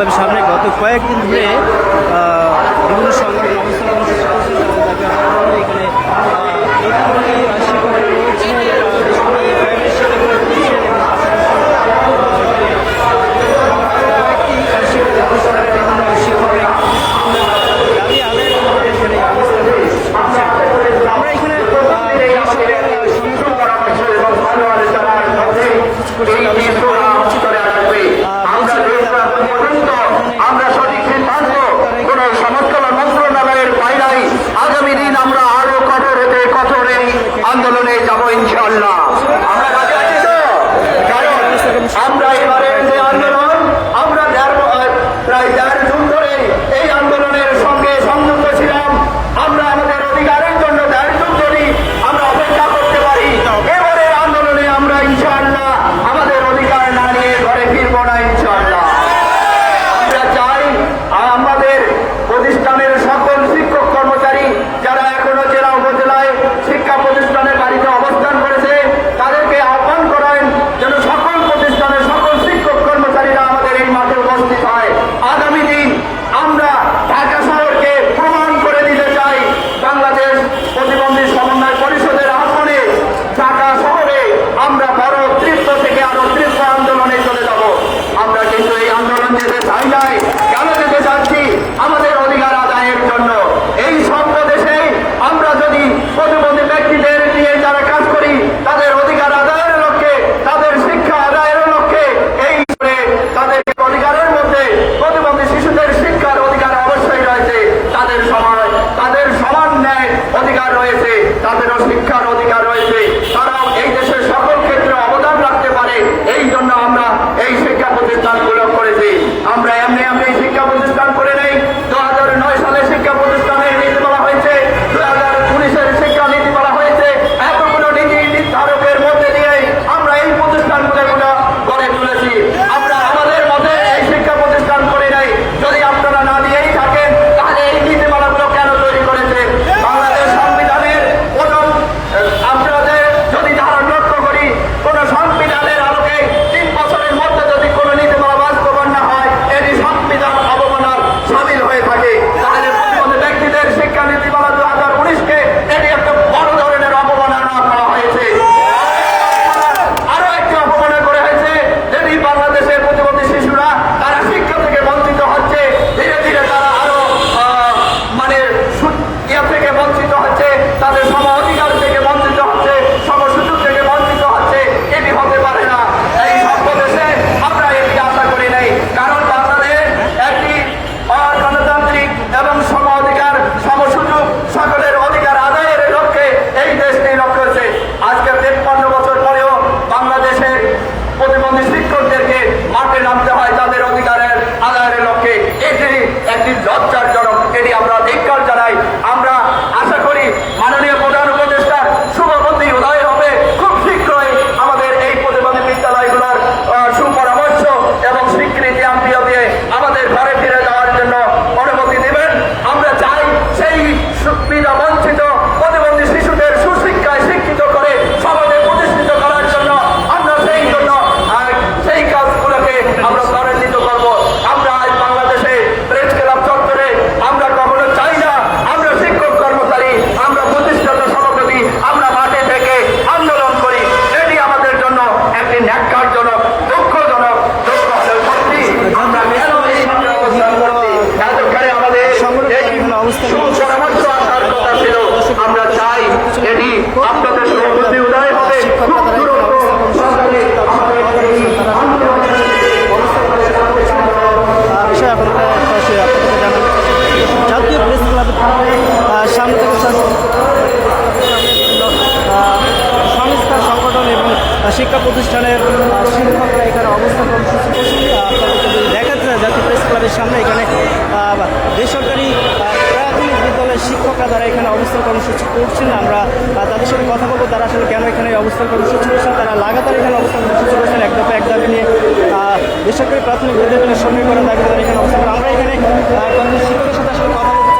ক্লাবের সামনে গত কয়েকদিন ধরে বিভিন্ন সংগঠন অবস্থান কর্মসূচি করছেন। এখানে আমরা এখানে আমরা সঠিক সিদ্ধান্ত কোন সমতল মন্ত্রণালয়ের বাইরে আগামী দিন আমরা আরো কঠোর হতে কঠোর এই আন্দোলনে যাবো ইনশাআল্লাহ। আমরা কাজে আছি তো, কারণ আমরা এবারে যে আন্দোলন আমরা প্রায় 1.5 যুগ ধরে এই আন্দোলনের সঙ্গে সংযুক্ত ছিলাম। আমরা আমাদের অধিকারের জন্য 1.5 যুগ ধরে আমরা অপেক্ষা করতে পারি। এবারে আন্দোলনে আমরা ইনশাআল্লাহ আমাদের অধিকার না নিয়ে ঘরে ফিরবো না ইনশাআল্লাহ। আমরা চাই আমাদের প্রতিষ্ঠানের সকল শিক্ষক কর্মচারী যারা এখনো জেলা উপজেলায় শিক্ষা প্রতিষ্ঠানের বাড়িতে অবস্থান করেছে তাদেরকে আহ্বান করেন যেন সকল প্রতিষ্ঠানের সকল শিক্ষক কর্মচারীরা আমাদের এই মাঠে উপস্থিত হয়। আগামী দিন আমরা ঢাকা শহরকে প্রমাণ করে দিতে চাই বাংলাদেশ প্রতিবন্ধী সমন্বয় পরিষদের আহ্বানে ঢাকা শহরে আমরা বড় তীব্র থেকে আরো তীব্র আন্দোলনে চলে যাব। আমরা কিন্তু এই আন্দোলন যেতে চাই নাই, কেন যেতে চাচ্ছি? আমাদের অধিকার আদায়ের জন্য। এই সব দেশে আমরা যদি প্রতিবন্ধী ব্যক্তিদের নিয়ে যারা কাজ করি তাদের অধিকার আদায়ের লক্ষ্যে, তাদের শিক্ষা আদায়ের লক্ষ্যে, এই করে তাদের অধিকারের মধ্যে প্রতিবন্ধী শিশুদের শিক্ষার অধিকার অবশ্যই রয়েছে, তাদের সমান ন্যায় অধিকার রয়েছে, তাদেরও শিক্ষার অধিকার রয়েছে, তারাও এই দেশের সকল ক্ষেত্রে অবদান রাখতে পারে। এই জন্য আমরা এই শিক্ষা প্রতিষ্ঠানগুলো করেছি। আমরা এমনি শিক্ষা প্রতিষ্ঠান করে নেই। 2009 সালে শিক্ষা প্রতিষ্ঠানের নীতি বলা হয়েছে, 2019-এর শিক্ষা নীতি বলা হয়েছে। এতগুলো নীতি নির্ধারকের মধ্যে দিয়েই আমরা এই প্রতিষ্ঠানগুলো গড়ে তুলেছি। আমরা আমাদের মধ্যে এই শিক্ষা প্রতিষ্ঠান করে নেই। যদি আপনারা না দিয়েই থাকেন তাহলে এই নীতিমালাগুলো কেন তৈরি করেছে? বাংলাদেশ সংবিধানের আপনাদের যদি ধারণ লক্ষ্য করি, কোন সংবিধানের আলোকে 3 বছরের মধ্যে যদি কোনো নীতিমালা বাস্তবায়ন না হয় এটি সংবিধান অবমাননার সামিল হয়ে থাকে। তাহলে প্রতিবন্ধী ব্যক্তিদের শিক্ষা নীতিমালা 2019-কে এটি একটা বড় ধরনের অবমাননা করা হয়েছে। আরো একটি অবমাননা করা হয়েছে, যেটি বাংলাদেশের প্রতিবন্ধী শিশুরা তারা শিক্ষা থেকে বঞ্চিত হচ্ছে, ধীরে ধীরে তারা আরো থেকে বঞ্চিত হচ্ছে, তাদের সম অধিকার থেকে বঞ্চিত হচ্ছে, সম সুযোগ থেকে বঞ্চিত হচ্ছে। এটি হতে পারে না। এই সব দেশে আমরা এটি আশা করি নাই, কারণ বাংলাদেশ একটি গণতান্ত্রিক এবং সম অধিকার সম সুযোগ সকলের অধিকার আদায়ের লক্ষ্যে এই দেশটি লক্ষ্য হয়েছে। আজকে 53 বছর পরেও বাংলাদেশের প্রতিবন্ধী শিক্ষকদেরকে মাঠে নামতে হয় তাদের অধিকারের আদায়ের লক্ষ্যে। এটি একটি লজ্জাজনক, এটি আমরা ধিক্কার জানাই। আমরা আশা করি মাননীয় প্রধান উপদেষ্টার শুভবুদ্ধি উদয় হবে। খুব শীঘ্রই আমাদের এই প্রতিবন্ধী বিদ্যালয়গুলোর সুপরামর্শ এবং স্বীকৃতি আম্পিও দিয়ে আমাদের ঘরে ফিরে যাওয়ার জন্য অনুমতি দেবেন। আমরা চাই সেই সুবিধা বঞ্চিত প্রতিবন্ধী শিশুদের সুশিক্ষায় শিক্ষিত করে সমাজে প্রতিষ্ঠিত করার জন্য আমরা সেই কাজগুলোকে আমরা ত্বরান্বিত করব। আমরা আজ বাংলাদেশে প্রেস ক্লাব চত্বরে আমরা কখনো চাই না আমরা শিক্ষক কর্মচারী, আমরা প্রতিষ্ঠাতা সভাপতি, আমরা মাঠে থেকে আন্দোলন করি। এটি আমাদের জন্য একটি ন্যাক্কারজনক, দুঃখজনক, সত্যি আমরা কেন এই অবস্থান করছি? এতক্ষণে আমাদের সুপরামর্শ আসার কথা ছিল। আমরা চাই এটি আপনাদের শুভবুদ্ধি উদয় হবে। খুব দ্রুত সকালে আমাদের এই আন্দোলনের বিষয় আপনাদের জানান জাতীয় প্রেস ক্লাবের সামনে থেকে সংস্থা সংগঠন এবং শিক্ষা প্রতিষ্ঠানের শিক্ষকরা এখানে অবস্থান কর্মসূচি করছি। আপনাদেরকে যদি দেখাতে চাই জাতীয় প্রেস ক্লাবের সামনে এখানে বেসরকারি প্রাথমিক বিদ্যালয়ের শিক্ষকরা যারা এখানে অবস্থান কর্মসূচি করছেন, আমরা তাদের সাথে কথা বলবো তারা আসলে কেন এখানে অবস্থান কর্মসূচি করছেন। তারা লাগাতার এখানে অবস্থান কর্মসূচি করছেন, এক দফা এক দাবি নিয়ে বেসরকারি প্রাথমিক বিদ্যালয়ের সমীকরণ দাবি তারা এখানে অবস্থান করেন। আমরা এখানে শিক্ষকের সাথে আসলে কথা বলতে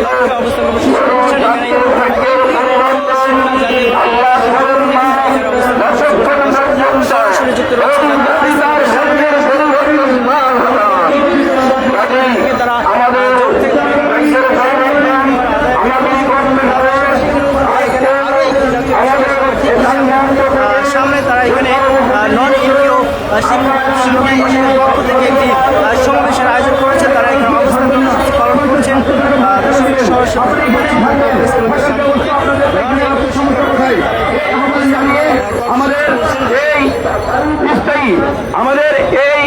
লক্ষ্যে অবস্থান কর্মসূচি করছেন। এখানে সরাসরি যুক্ত রয়েছে তারা সামনে তারা এখানে নন এমপিও শিক্ষক পক্ষ থেকে একটি সমাবেশের আয়োজন করেছেন। তারা এখানে অবস্থান কর্মসূচি পালন করছেন। আমাদের এই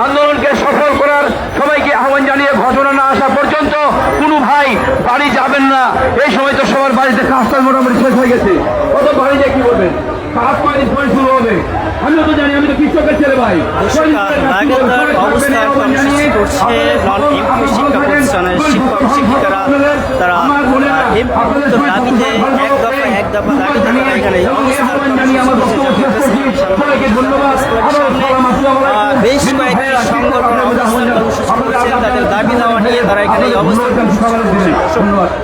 আন্দোলনকে সফল করার সবাইকে আহ্বান জানিয়ে ঘটনা না আসা পর্যন্ত কোনো ভাই বাড়ি যাবেন না। এই সময় তো সবার বাড়িতে কাজটা মোটামুটি শেষ হয়ে গেছে। কত বাড়ি যায় কি বলবেন? কাজ কয়দিন পরে শুরু হবে? আমি তো জানি, আমি তো কৃষকের ছেলে ভাই। লাগাতার অবস্থান কর্মসূচি করছে নন এমপিও শিক্ষা প্রতিষ্ঠানের শিক্ষক শিক্ষিকারা। তারা এমপির দাবিতে এক দফা দাবিতে তারা এখানে অবস্থান বেশ কয়েকটি সংগঠন অবস্থান কর্মসূচি করছেন। তাদের দাবি দেওয়া নিয়ে তারা এখানে এই অবস্থান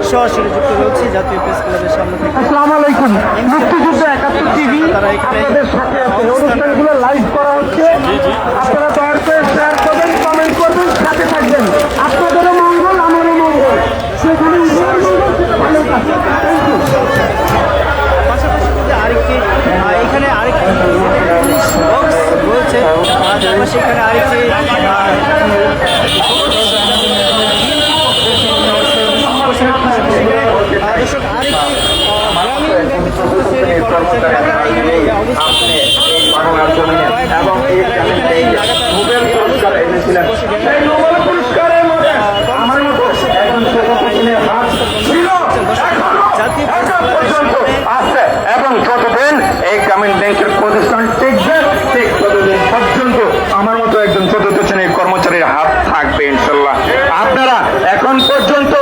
সরাসরি যুক্ত রয়েছে জাতীয় প্রেস ক্লাবের সামনে থেকে। আসসালামু আলাইকুম। মুক্তিযুদ্ধ 71 টিভি তারা এখানে অনুষ্ঠানগুলো লাইভ করা হচ্ছে। আপনারা দয়া করে শেয়ার করবেন, কমেন্ট করবেন, সাথে থাকবেন। আপনাদেরও মঙ্গল, আমারও মঙ্গল। সেখানে ভালো কাজ। পাশাপাশি যদি আরেকটি এখানে আরেকটি পুলিশ বক্স রয়েছে, সেখানে আরেকটি এবং যতদিন এই গ্রামীণ ব্যাংকের প্রতিষ্ঠান টিকবে, ঠিক ততদিন পর্যন্ত আমার মতো একজন চতুর্থ শ্রেণীর কর্মচারীর হাত থাকবে ইনশাল্লাহ। আপনারা এখন পর্যন্ত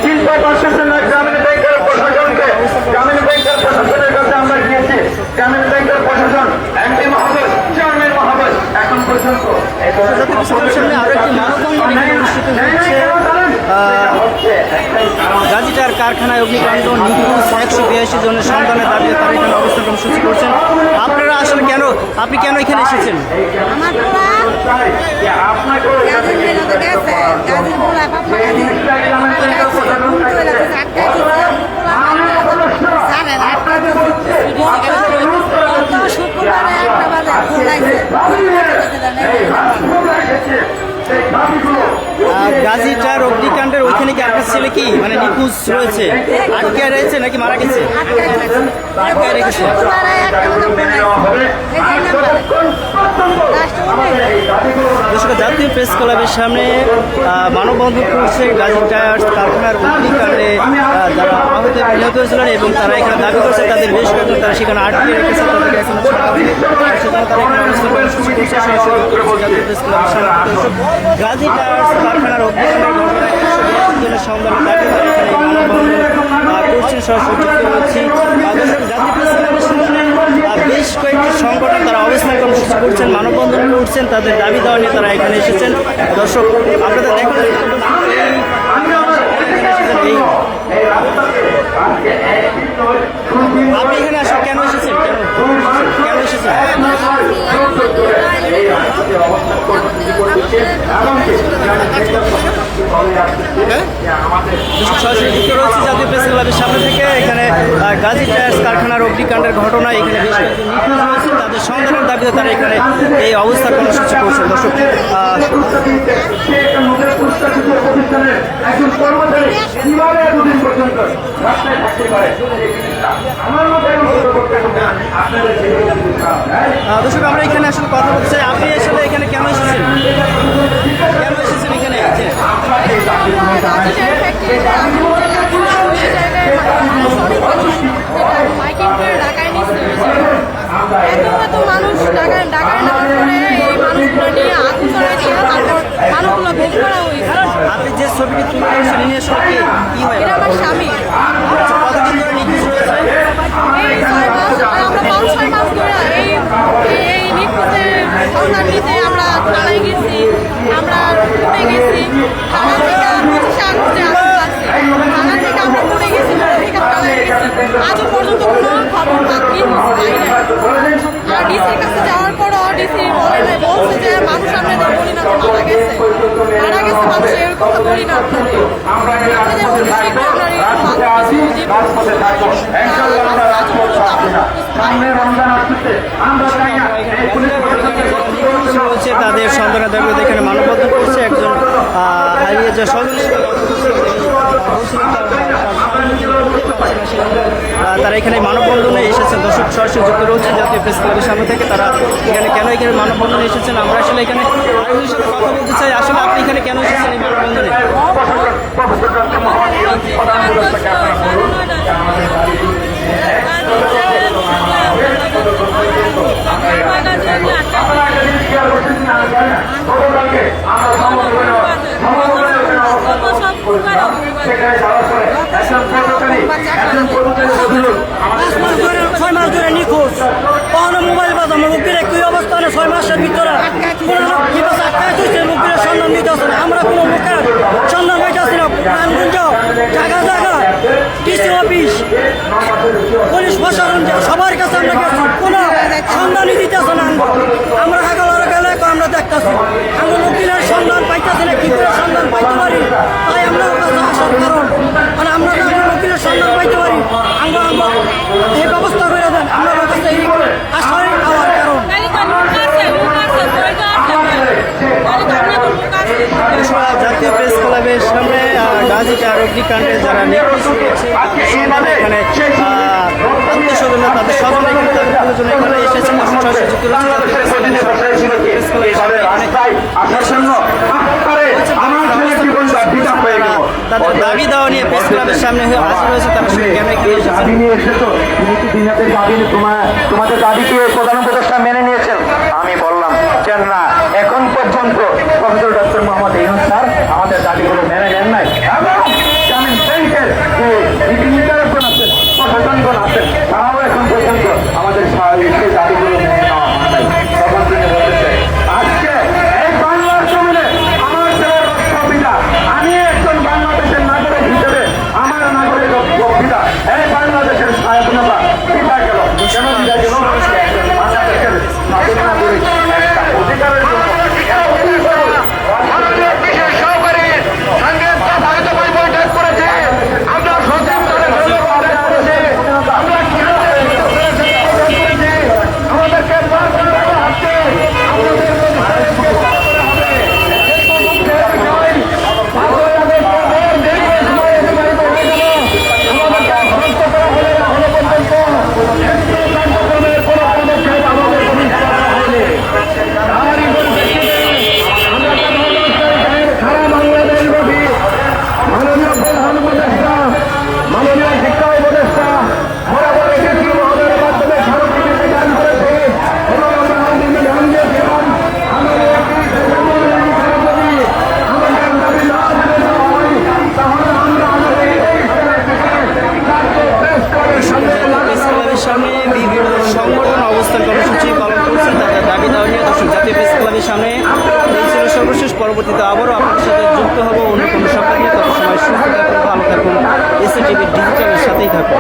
চিন্তা করছেন না গ্রামীণ ব্যাংকের প্রশাসনকে। গ্রামীণ ব্যাংকের প্রশাসনের কাছে আমরা গিয়েছি। গ্রামীণ ব্যাংকের প্রশাসন এমপি মহোদয়, চেয়ারম্যান মহোদয় এখন পর্যন্ত আরো একটি মানববন্ধন অনুষ্ঠিত হচ্ছে। গাজীটার কারখানায় অগ্নিকাণ্ড, নিখোঁজ 182 জনের সন্ধানের দাবিতে তারা এখানে অবস্থান কর্মসূচি করছেন। আপনারা আসলে আপনি কেন এখানে এসেছেন? আমার গাজীটার অগ্নিকাণ্ডের ওইখানে কি আপনার ছেলে কি মানে নিখোঁজ রয়েছে, আটকে রয়েছে নাকি মারা গেছে? আটকে রেখেছে। জাতীয় প্রেস ক্লাবের সামনে মানববন্ধন করছে গাজী টায়ার্স কারখানার অগ্নিকাণ্ডে যারা আহত নিহত হয়েছিলেন এবং তারা এখানে দাবি করছে তাদের বেশ কয়েকজন তারা সেখানে আটকে রেখেছে, তাদেরকে এখন ছাড়া হয়নি। সেজন্য তারা এখানে অবস্থান কর্মসূচি করছে সরাসরি জাতীয় প্রেস ক্লাবের সামনে। গাজী টায়ার্স কারখানার অগ্নিকাণ্ডের ঘটনায় 182 জনের সন্ধানের দাবি তারা এখানে মানববন্ধন করছেন। সরাসরি যুক্ত হচ্ছি জাতীয় প্রেস ক্লাবের সামনে বেশ কয়েকটি সংগঠন তারা অবস্থান কর্মসূচি করছেন, মানববন্ধন করছেন, তাদের দাবি দেওয়া নিয়ে তারা এখানে এসেছেন। দর্শক আপনাদের দেখেন আপনি এখানে আসেন, কেন এসেছেন? কেন এসেছেন? সরাসরি যুক্ত রয়েছে জাতীয় প্রেস ক্লাবের সামনে থেকে। এখানে গাজী টায়ার্স কারখানার অগ্নিকাণ্ডের ঘটনা এখানে বেশ কয়েকজন নিখোঁজ রয়েছে, তাদের সন্ধানের দাবিতে তারা এখানে এই অবস্থান কর্মসূচি করছেন। দর্শক দর্শক আমরা এখানে আসলে কথা বলতে চাই, আপনি আসলে এখানে কেন এসেছেন? কেন এসেছেন এখানে? মাইকিং করে ঢাকায় এত মানুষ ঢাকায় নেওয়ার পরে এই মানুষগুলো নিয়ে আগুন চড়াই দিয়ে তারপর মানুষগুলো বের করা হয়েছে। আপনি যে ছবিটি তুলে আসছেন এর সাথে কি হয়? এটা আমার স্বামী। কতদিন ধরে নিখোঁজ রয়েছে? এই 6 মাস, আমরা 5-6 মাস ধরে এই নিখোঁজের সন্ধান নিতে আমরা থানায় গেছি, আমরা কোর্টে গেছি। থানা থেকে 25 আশা করি না আপনাদের ভবিষ্যতে আপনারা হচ্ছে তাদের সন্তানের দাবি এখানে মানববন্ধন করছে একজন হারিয়ে যে স্বজন তারা এখানে মানববন্ধনে এসেছেন। দর্শক সরাসরি যুক্ত রয়েছে জাতীয় প্রেস ক্লাবের সামনে থেকে। তারা এখানে কেন এখানে মানববন্ধনে এসেছেন আমরা আসলে এখানে আরেকজনের সাথে কথা বলতে চাই। আসলে আপনি এখানে কেন এসেছেন এই মানববন্ধনে? ছয় মাস ধরে নিখোঁজ কখনো মোবাইল বাজার মুক্তির একই অবস্থানে 6 মাসের ভিতরে কোনো কি বাস আটকায় চলছে মুক্তির সন্ধান দিতে আসে না। আমরা কোনো মুখের সন্ধান পাইতেছি না। প্রাণগুঞ্জ জায়গা জায়গা ডিসি অফিস পুলিশ প্রশাসন সবার কাছে আমরা গেছি, কোনো সন্ধানই দিতেছে না। আমরা হাগালার গেলে আমরা দেখতেছি আমরা মুক্তির সন্ধান পাইতেছি না। কি করে সন্ধান পাইতে পারি তাই আমরা কাছে আসার কারণ মানে আমরা মুক্তির সন্ধান পাইতে পারি আমরা এই ব্যবস্থা করে দেন। আমরা কাছে এই আশায় হওয়ার কারণ জাতীয় প্রেস ক্লাবের সামনে গাজীটার অগ্নিকাণ্ডে যারা নিখোঁজ হয়েছে এখানে আত্মীয়স্বজনরা তাদের স্বজন এখানে তাদের প্রয়োজন এখানে এসেছেন। তাদের দাবি দেওয়া নিয়ে প্রেস ক্লাবের সামনে হাজির হয়েছে। তারা শুধু কেন এখানে তোমাদের দাবিকে প্রধান উপদেষ্টা মেনে নিয়েছেন। আমি বললাম যে না, এখন পর্যন্ত professor doctor Mohammad Yunus sir আমাদের দাবিগুলো মেনে নেন নাই এবং জামিন ব্যাংকের যে নীতি নির্ধারকগণ আছেন, প্রশাসনগণ আছেন, তারাও এখন পর্যন্ত আমাদের সেই দাবিগুলো মেনে নেওয়া হয় নাই। তখন তিনি বলতে চাই আজকে এই বাংলার জমিনে আমার ছেলের রক্ষা, আমি একজন বাংলাদেশের নাগরিক হিসেবে আমার নাগরিক রক্ষা, এই বাংলাদেশের স্বাধীনতা পিতা গেল কেন পিতা গেল? বাংলাদেশের স্বাধীন নাগরিক একটা অধিকারের জন্য সামনে বিভিন্ন সংগঠন অবস্থান কর্মসূচি পালন করছেন তাদের দাবি দেওয়া নিয়ে। দর্শক জাতীয় প্রেস ক্লাবের সামনে এই ছিল সর্বশেষ। পরবর্তীতে আবারও আপনাদের সাথে যুক্ত হবো অন্য কোনো সংবাদ নিয়ে। তত সময় সুস্থ থাকুন, ভালো থাকুন, এসএ টিভির ডিজিটালের সাথেই থাকুন।